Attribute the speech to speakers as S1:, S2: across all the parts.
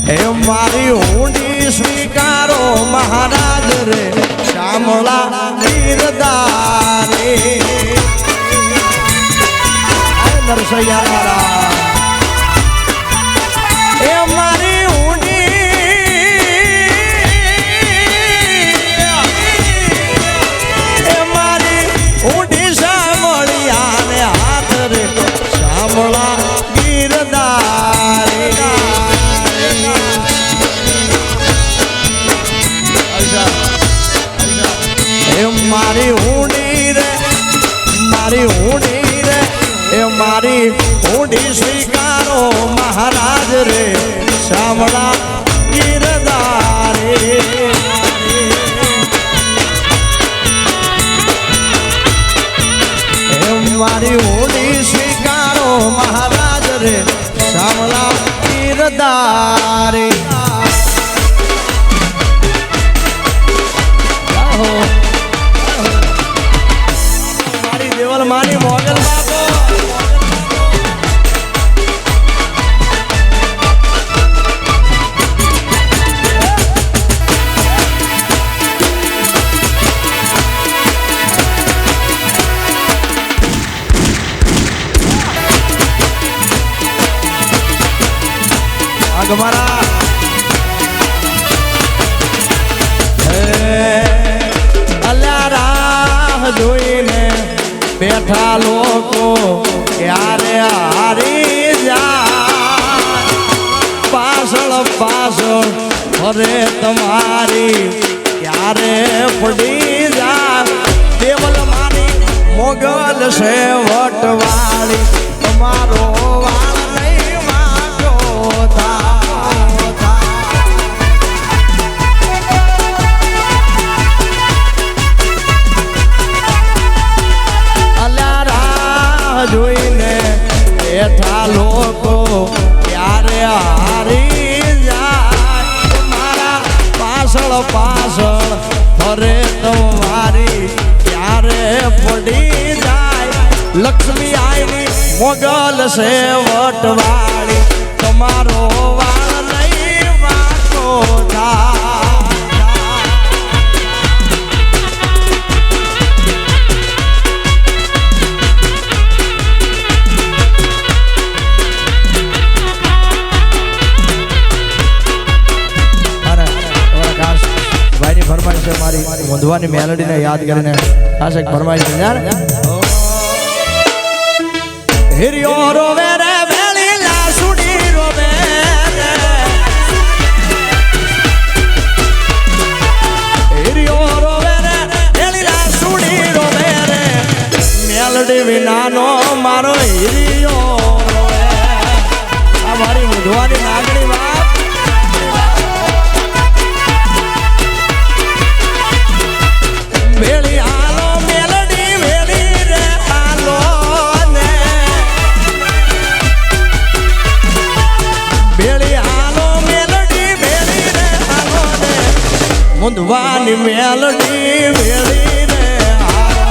S1: એ મારી ઊંડી સ્વીકારો મહારાજ રે શામળા ગીરધારે નરસૈયા મારા એ મારી ઊંડી શામળિયા ને હાથ રે શામળા ગીરધારે મારી ઊંડી રે એ મારી ઊંડી સ્વીકારો મહારાજ રે શામળા ગીરધારે મારી ઊંડી સ્વીકારો મહારાજ રે શામળા ગીરધારે મારી મોગલ બાબો આગમારા અલ્યા રાહ જોઈને બેઠા લોકો ક્યારે હારી જાય પાછળ પાછળ અરે તમારી ક્યારે પડી જાય દેવલ મારી મોગલ છે વટવાળી તમારો વાળ નહીં વાગ્યો થા જોઈને બેઠા લોકો ક્યારે હારી જાય મારા પાછળ પાછળ ફરે તમારી ક્યારે પડી જાય લક્ષ્મી આઈની મોગલ છે વટવાળી તમારો વાળ નહીં વાંકો થાય ફરમાઈશ છે મારી મોંધવાની મેલોડીને યાદ કરીને ખાસ એક ફરમાઈશ છે યાર હિરિયો રોવે રે વેલી લાસુડી રોવે હિરિયો રોવે રે વેલી લાસુડી રોવે રે મેલોડી વિનાનો મારો હિરિયો રોવે આ મારી મોંધવાની નાગણી વાત વેલી આલો મેલડી વેલી રે આલો ને વેલી આલો મેલડી વેલી રે આલો ને મુંદવાની મેલડી વેલી રે આલો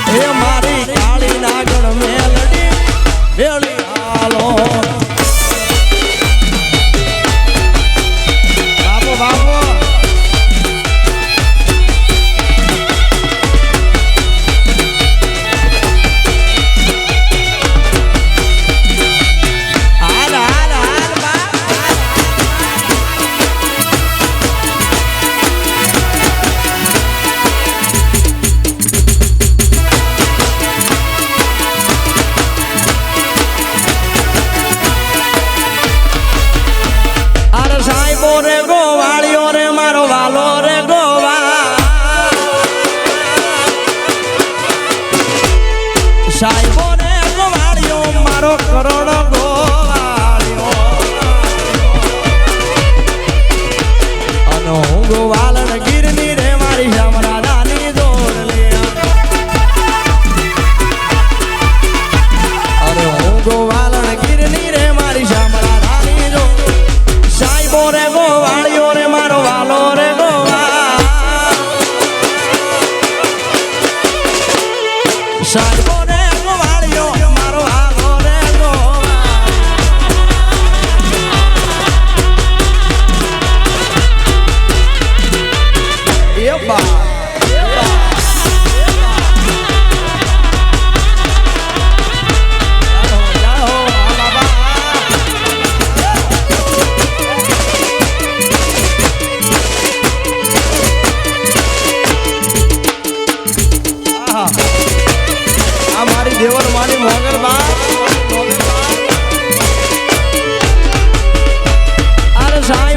S1: ને એ મારી કાળી નાગણ મેલડી વેલી આલો બાબો બાબો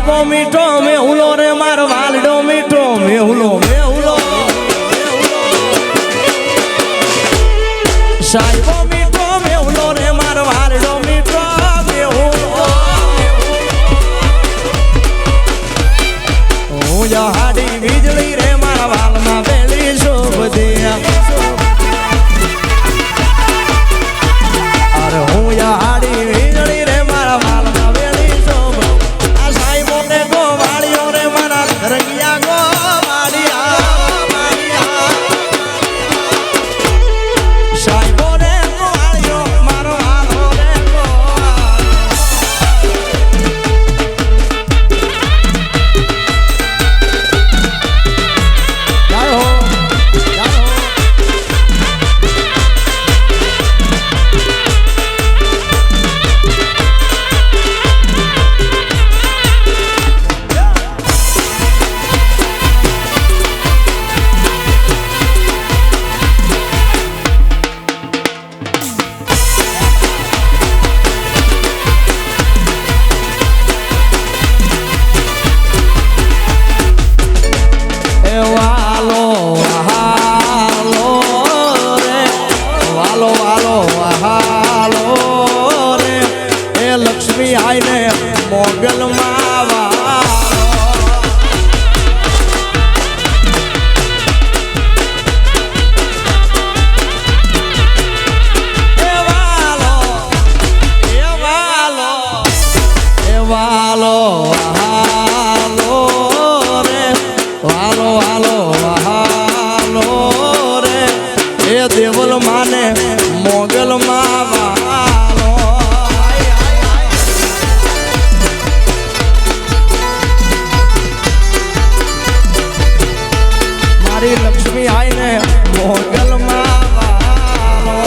S1: સાહેબો મીઠો મેહુલો રે મારો વાલડો મીઠો મેહુલો મેહુલો સાહેબો મીઠો મેહુલો રે મારો વાલડો મીઠો મેહુલો હું હાડી વીજળી રે મારા વાલમાં બેલી શોભ દિયા અરે હું હાડી વીજળી રે મારા વાલમાં બેલી શોભ આ સાહેબો ને ગોવાળીઓ રે મારા રંગિયા ગોવાળિયા સાહેબો રે ગોવાળીઓ મારો વાલો રે લક્ષ્મી આઈને મોગલ માવા દેવલ માને મોગલ માવાલો મારી લક્ષ્મી આઈને મોગલ માવાલો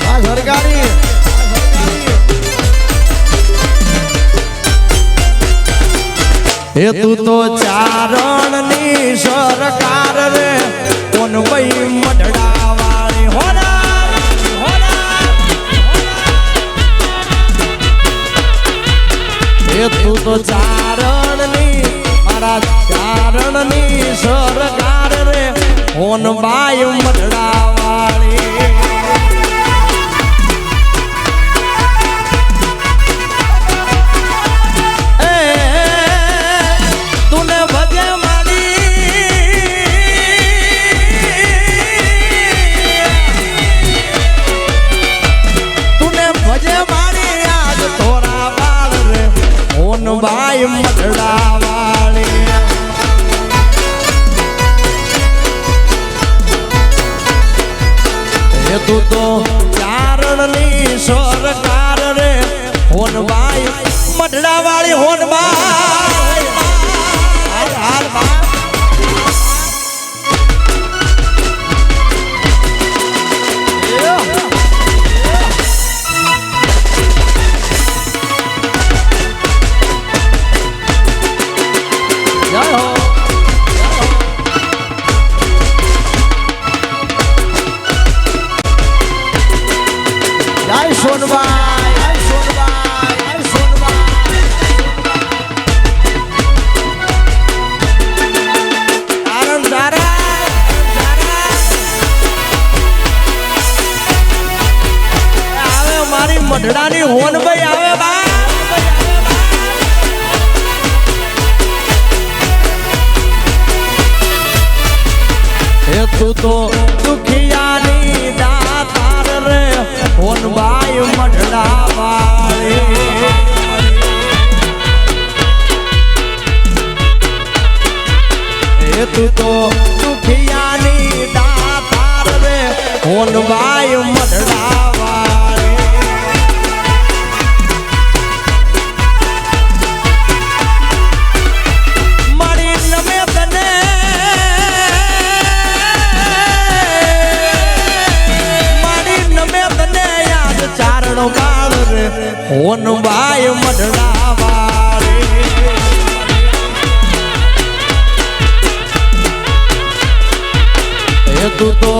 S1: આ સરકારી એ તું તો ચારણની સરકાર રે કોન ભાઈ મઢડા વાળી એ તું તો ચારણની મારા ચારણની સરકાર રે કોન ભાઈ મઢડા વાળી ભાઈ મઢડા વાળી એ તું તો ચારણની સરકાર રે હોન ભાઈ મઢડા વાળી હોન ભાઈ હાલ ભાઈ મઢડાની હોન ભાઈ આવે બા એ તું તો દુખિયાની દાતાર રે હોન ભાઈ મઢડા વાળી એ તું તો દુખિયાની દાતાર રે હોન ભાઈ મઢડા હોન ભાઈ મઢડા વાળી તું તો